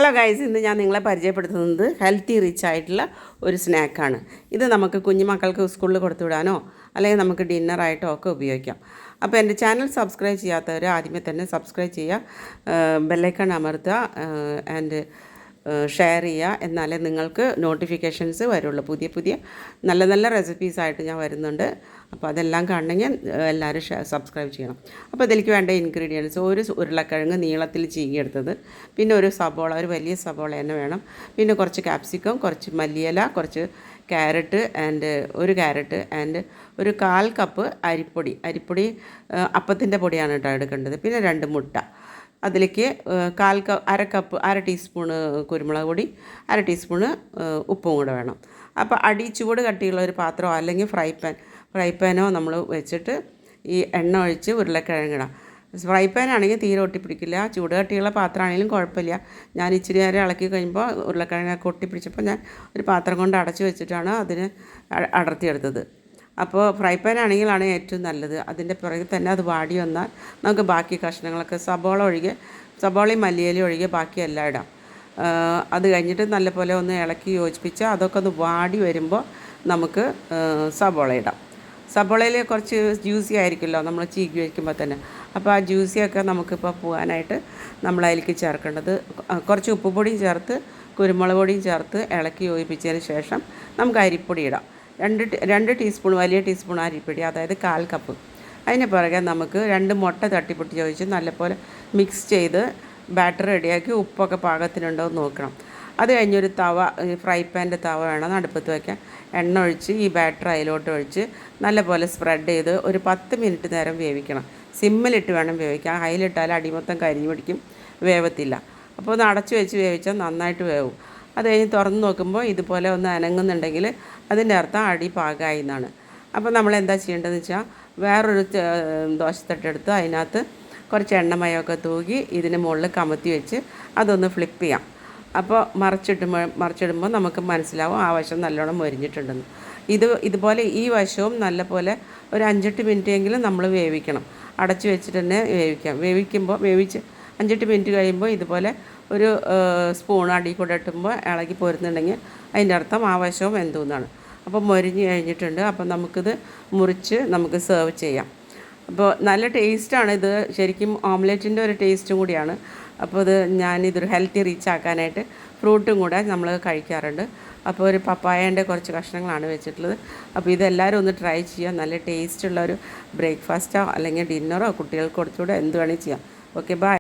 Hello guys, ഇന്ന് ഞാൻ നിങ്ങളെ പരിചയപ്പെടുത്തുന്നത് ഹെൽത്തി റിച്ച് ആയിട്ടുള്ള ഒരു സ്നാക്കാണ്. ഇത് നമുക്ക് കുഞ്ഞുമക്കൾക്ക് സ്കൂളിൽ കൊടുത്തു വിടാനോ അല്ലെങ്കിൽ നമുക്ക് ഡിന്നറായിട്ടോ ഒക്കെ ഉപയോഗിക്കാം. അപ്പോൾ എൻ്റെ ചാനൽ സബ്സ്ക്രൈബ് ചെയ്യാത്തവർ ആദ്യമേ തന്നെ സബ്സ്ക്രൈബ് ചെയ്യുക, ബെല്ലൈക്കൺ അമർത്തുക, ആൻഡ് ഷെയർ ചെയ്യുക. എന്നാലേ നിങ്ങൾക്ക് നോട്ടിഫിക്കേഷൻസ് വരുള്ളൂ. പുതിയ പുതിയ നല്ല നല്ല റെസിപ്പീസായിട്ട് ഞാൻ വരുന്നുണ്ട്. അപ്പോൾ അതെല്ലാം കാണണമെങ്കിൽ എല്ലാവരും സബ്സ്ക്രൈബ് ചെയ്യണം. അപ്പോൾ ഇതിലേക്ക് വേണ്ട ഇൻഗ്രീഡിയൻസ്: ഒരു ഉരുളക്കിഴങ്ങ് നീളത്തിൽ ചീകിയെടുത്തത്, പിന്നെ ഒരു സബോള, ഒരു വലിയ സബോള തന്നെ വേണം, പിന്നെ കുറച്ച് ക്യാപ്സിക്കം, കുറച്ച് മല്ലിയില, കുറച്ച് ക്യാരറ്റ് ഒരു ക്യാരറ്റ് ആൻഡ് ഒരു 1/4 കപ്പ് അരിപ്പൊടി അപ്പത്തിൻ്റെ പൊടിയാണ് കേട്ടോ എടുക്കേണ്ടത്. പിന്നെ 2 മുട്ട, അതിലേക്ക് അര ടീസ്പൂണ് കുരുമുളക് പൊടി, അര ടീസ്പൂണ് ഉപ്പും കൂടെ വേണം. അപ്പോൾ ചൂട് കട്ടിയുള്ള ഒരു പാത്രമോ അല്ലെങ്കിൽ ഫ്രൈ പാനോ നമ്മൾ വെച്ചിട്ട് ഈ എണ്ണ ഒഴിച്ച് ഉരുളക്കിഴങ്ങിടാം. ഫ്രൈ പാൻ ആണെങ്കിൽ തീരെ ഒട്ടിപ്പിടിക്കില്ല. ചൂട് കട്ടിയുള്ള പാത്രമാണെങ്കിലും കുഴപ്പമില്ല. ഞാൻ ഇച്ചിരി നേരം ഇളക്കി കഴിയുമ്പോൾ ഉരുളക്കിഴങ്ങൊക്കെ ഒട്ടിപ്പിടിച്ചപ്പോൾ ഞാൻ ഒരു പാത്രം കൊണ്ട് അടച്ചു വെച്ചിട്ടാണ് അതിന് അടർത്തിയെടുത്തത്. അപ്പോൾ ഫ്രൈ പാൻ ആണെങ്കിലാണ് ഏറ്റവും നല്ലത്. അതിൻ്റെ പുറകിൽ തന്നെ അത് വാടി വന്നാൽ നമുക്ക് ബാക്കി കഷ്ണങ്ങളൊക്കെ സബോളയും മല്ലിയിലയും ഒഴികെ ബാക്കി എല്ലാം ഇടാം. അത് കഴിഞ്ഞിട്ട് നല്ലപോലെ ഒന്ന് ഇളക്കി യോജിപ്പിച്ച് അതൊക്കെ ഒന്ന് വാടി വരുമ്പോൾ നമുക്ക് സബോള ഇടാം. സബോളയിൽ കുറച്ച് ജ്യൂസി ആയിരിക്കുമല്ലോ നമ്മൾ ചീകി വയ്ക്കുമ്പോൾ തന്നെ. അപ്പോൾ ആ ജ്യൂസിയൊക്കെ നമുക്കിപ്പോൾ പോകാനായിട്ട് നമ്മളതിലേക്ക് ചേർക്കേണ്ടത് കുറച്ച് ഉപ്പുപൊടിയും ചേർത്ത് കുരുമുളക് പൊടിയും ചേർത്ത് ഇളക്കി യോജിപ്പിച്ചതിന് ശേഷം നമുക്ക് അരിപ്പൊടി ഇടാം. 2 ടീസ്പൂൺ, വലിയ ടീസ്പൂൺ അരിപ്പൊടി, അതായത് 1/4 കപ്പ്. അതിന് പുറകെ നമുക്ക് 2 മുട്ട തട്ടിപ്പൊട്ടി ചോദിച്ച് നല്ലപോലെ മിക്സ് ചെയ്ത് ബാറ്റർ റെഡിയാക്കി ഉപ്പൊക്കെ പാകത്തിനുണ്ടോ എന്ന് നോക്കണം. അത് കഴിഞ്ഞൊരു ഫ്രൈ പാൻ്റെ തവ വേണം അടുപ്പത്ത് വയ്ക്കാൻ. എണ്ണ ഒഴിച്ച് ഈ ബാറ്റർ അതിലോട്ട് ഒഴിച്ച് നല്ലപോലെ സ്പ്രെഡ് ചെയ്ത് ഒരു 10 മിനിറ്റ് നേരം വേവിക്കണം. സിമ്മിലിട്ട് വേണം വേവിക്കാൻ. ഹൈലിട്ടാൽ അടിമൊത്തം കരിഞ്ഞു പിടിക്കും, വേവത്തില്ല. അപ്പോൾ ഒന്ന് അടച്ചു വെച്ച് വേവിച്ചാൽ നന്നായിട്ട് വേവും. അത് കഴിഞ്ഞ് തുറന്ന് നോക്കുമ്പോൾ ഇതുപോലെ ഒന്ന് അനങ്ങുന്നുണ്ടെങ്കിൽ അതിൻ്റെ അർത്ഥം അടി പാകമായി എന്നാണ്. അപ്പോൾ നമ്മൾ എന്താ ചെയ്യേണ്ടതെന്ന് വെച്ചാൽ വേറൊരു ദോശത്തട്ടെടുത്ത് അതിനകത്ത് കുറച്ച് എണ്ണമയമൊക്കെ തൂകി ഇതിന് മുകളിൽ കമത്തി വെച്ച് അതൊന്ന് ഫ്ലിപ്പ് ചെയ്യാം. അപ്പോൾ മറിച്ചിടുമ്പോൾ നമുക്ക് മനസ്സിലാവും ആ വശം നല്ലോണം മൊരിഞ്ഞിട്ടുണ്ടെന്ന്. ഇതുപോലെ ഈ വശവും നല്ലപോലെ ഒരു 5-8 മിനിറ്റെങ്കിലും നമ്മൾ വേവിക്കണം. അടച്ചു വെച്ചിട്ട് തന്നെ വേവിച്ച് 5-8 മിനിറ്റ് കഴിയുമ്പോൾ ഇതുപോലെ ഒരു സ്പൂൺ അടി കൂടെ ഇട്ടുമ്പോൾ ഇളകി പോരുന്നുണ്ടെങ്കിൽ അതിൻ്റെ അർത്ഥം ആ വശവും വെന്തുന്നാണ്. അപ്പോൾ മൊരിഞ്ഞ് കഴിഞ്ഞിട്ടുണ്ട്. അപ്പോൾ നമുക്കിത് മുറിച്ച് നമുക്ക് സെർവ് ചെയ്യാം. അപ്പോൾ നല്ല ടേസ്റ്റാണ് ഇത്. ശരിക്കും ഓംലെറ്റിൻ്റെ ഒരു ടേസ്റ്റും കൂടിയാണ്. അപ്പോൾ ഞാനിതൊരു ഹെൽത്തി റിച്ച് ആക്കാനായിട്ട് ഫ്രൂട്ടും കൂടെ നമ്മൾ കഴിക്കാറുണ്ട്. അപ്പോൾ ഒരു പപ്പായേൻ്റെ കുറച്ച് കഷ്ണങ്ങളാണ് വെച്ചിട്ടുള്ളത്. അപ്പോൾ ഇതെല്ലാവരും ഒന്ന് ട്രൈ ചെയ്യുക. നല്ല ടേസ്റ്റുള്ളൊരു ബ്രേക്ക്ഫാസ്റ്റോ അല്ലെങ്കിൽ ഡിന്നറോ കുട്ടികൾക്ക് കൊടുത്തുകൂടെ എന്ത് വേണമെങ്കിൽ ചെയ്യാം. Okay, by.